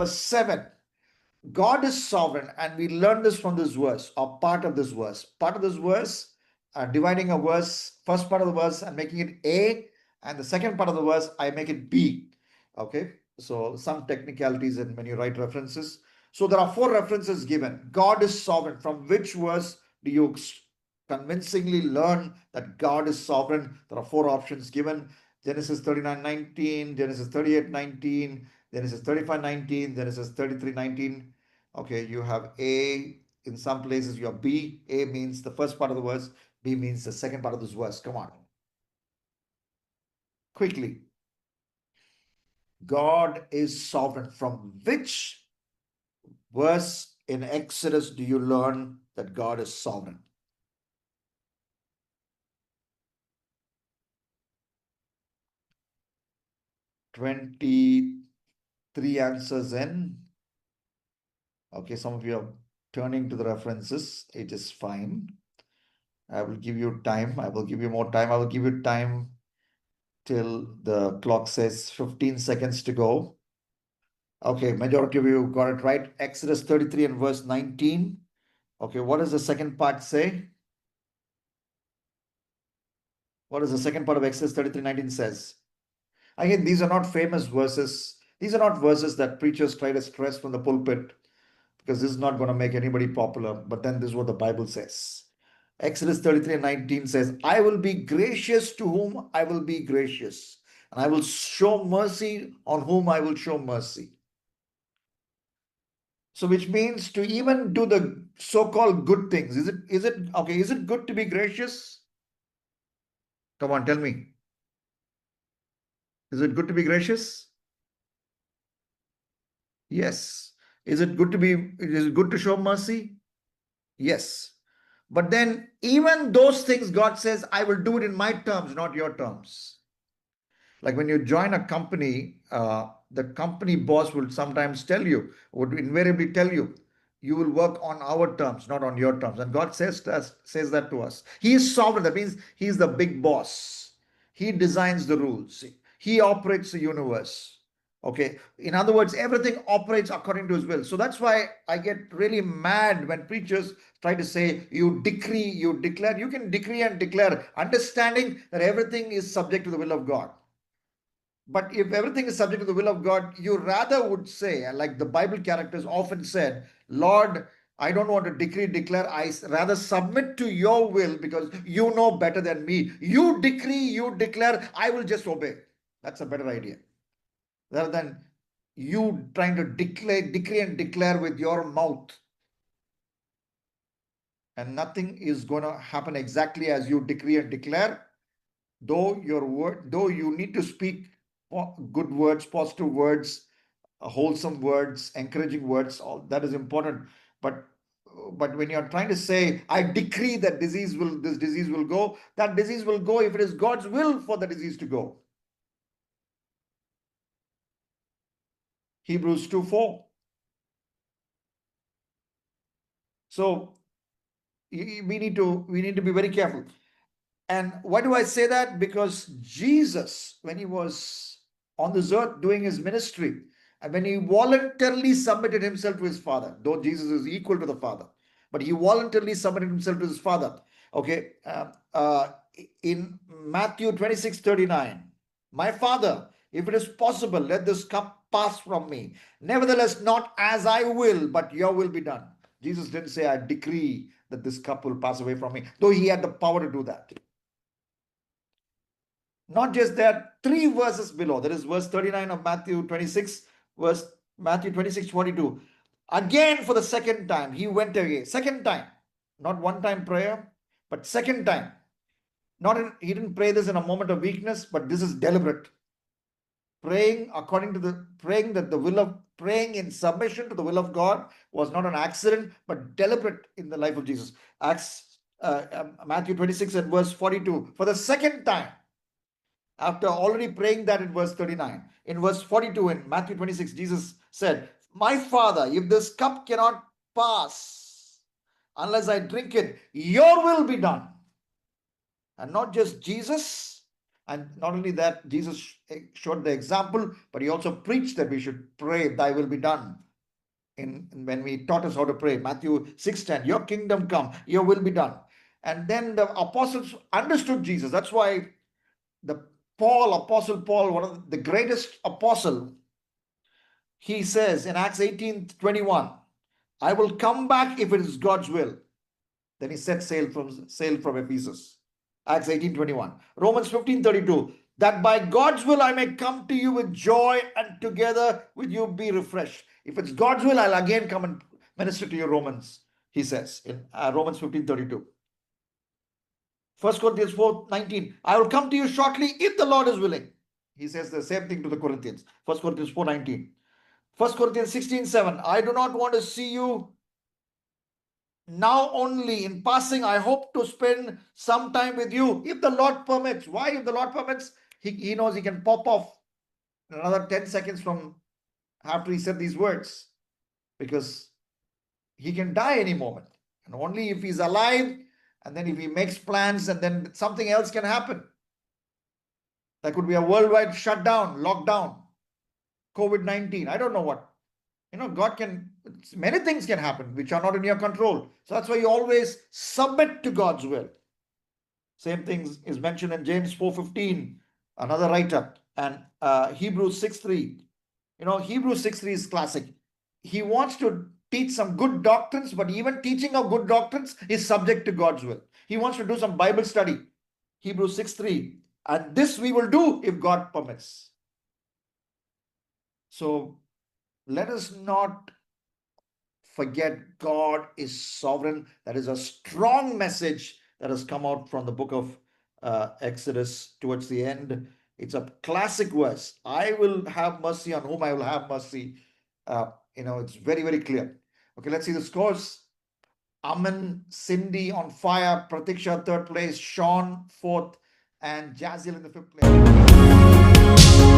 Number 7, God is sovereign, and we learn this from this verse, or part of this verse. Part of this verse, dividing a verse, first part of the verse, and making it A, and the second part of the verse, I make it B. Okay, so some technicalities in when you write references. So there are 4 references given. God is sovereign. From which verse do you convincingly learn that God is sovereign? There are 4 options given. Genesis 39:19, Genesis 38:19, Genesis 35:19, Genesis 33:19. Okay, you have A. In some places you have B. A means the first part of the verse. B means the second part of this verse. Come on. Quickly. God is sovereign. From which verse in Exodus do you learn that God is sovereign? 23 answers in. Okay, some of you are turning to the references. It is fine. I will give you time. I will give you more time. I will give you time till the clock says 15 seconds to go. Okay, majority of you got it right. Exodus 33 and verse 19. Okay, what does the second part say? What does the second part of Exodus 33:19 says? Again, these are not famous verses. These are not verses that preachers try to stress from the pulpit, because this is not going to make anybody popular. But then this is what the Bible says. Exodus 33:19 says, I will be gracious to whom I will be gracious, and I will show mercy on whom I will show mercy. So which means to even do the so-called good things. Is it good to be gracious? Come on, tell me. Is it good to be gracious? Yes. Is it good to show mercy? Yes. But then even those things, God says, I will do it in my terms, not your terms. Like when you join a company, the company boss will sometimes would invariably tell you, you will work on our terms, not on your terms. And God says that to us. He is sovereign. That means he is the big boss. He designs the rules. He operates the universe. Okay. In other words, everything operates according to his will. So that's why I get really mad when preachers try to say, you decree, you declare. You can decree and declare, understanding that everything is subject to the will of God. But if everything is subject to the will of God, you rather would say, like the Bible characters often said, Lord, I don't want to decree, declare. I rather submit to your will because you know better than me. You decree, you declare, I will just obey. That's a better idea. Rather than you trying to decree and declare with your mouth. And nothing is going to happen exactly as you decree and declare. Though you need to speak good words, positive words, wholesome words, encouraging words, all that is important. But when you're trying to say, I decree that this disease will go, that disease will go if it is God's will for the disease to go. Hebrews 2:4. So we need to be very careful. And why do I say that? Because Jesus, when he was on this earth doing his ministry, and when he voluntarily submitted himself to his Father, though Jesus is equal to the Father, but he voluntarily submitted himself to his Father. Okay, in Matthew 26:39, my Father, if it is possible, let this cup pass from me. Nevertheless, not as I will, but your will be done. Jesus didn't say, I decree that this cup will pass away from me, though he had the power to do that. Not just that, 3 verses below, that is verse 39 of Matthew 26, Matthew 26:42. Again, for the second time, he went away. Second time, not one time prayer, but second time. He didn't pray this in a moment of weakness, but this is deliberate. Praying in submission to the will of God was not an accident, but deliberate in the life of Jesus. Matthew 26 and verse 42. For the second time, after already praying that in verse 39. In verse 42 in Matthew 26, Jesus said, my Father, if this cup cannot pass unless I drink it, your will be done. And not just Jesus, And not only that, Jesus showed the example, but he also preached that we should pray, thy will be done. When we taught us how to pray, Matthew 6:10, your kingdom come, your will be done. And then the apostles understood Jesus. That's why Apostle Paul, one of the greatest apostle, he says in Acts 18:21, I will come back if it is God's will. Then he set sail from Ephesus. Acts 18:21. Romans 15:32. That by God's will I may come to you with joy and together with you be refreshed. If it's God's will, I'll again come and minister to you, Romans, he says in Romans 15:32. 1 Corinthians 4:19. I will come to you shortly if the Lord is willing. He says the same thing to the Corinthians. 1 Corinthians 4:19. 1 Corinthians 16:7. I do not want to see you now only in passing. I hope to spend some time with you if the Lord permits. Why? If the Lord permits, he knows he can pop off in another 10 seconds from after he said these words, because he can die any moment. And only if he's alive, and then if he makes plans, and then something else can happen. There could be a worldwide shutdown, lockdown, COVID-19. I don't know what. God can, many things can happen which are not in your control. So that's why you always submit to God's will. Same thing is mentioned in James 4:15, another write-up, and Hebrews 6:3. Hebrews 6:3 is classic. He wants to teach some good doctrines, but even teaching of good doctrines is subject to God's will. He wants to do some Bible study. Hebrews 6:3. And this we will do if God permits. So let us not forget God is sovereign. That is a strong message that has come out from the book of Exodus towards the end. It's a classic verse. I will have mercy on whom I will have mercy. It's very, very clear. Okay, let's see the scores. Aman, Cindy on fire, Pratiksha third place, Sean fourth, and Jazil in the fifth place.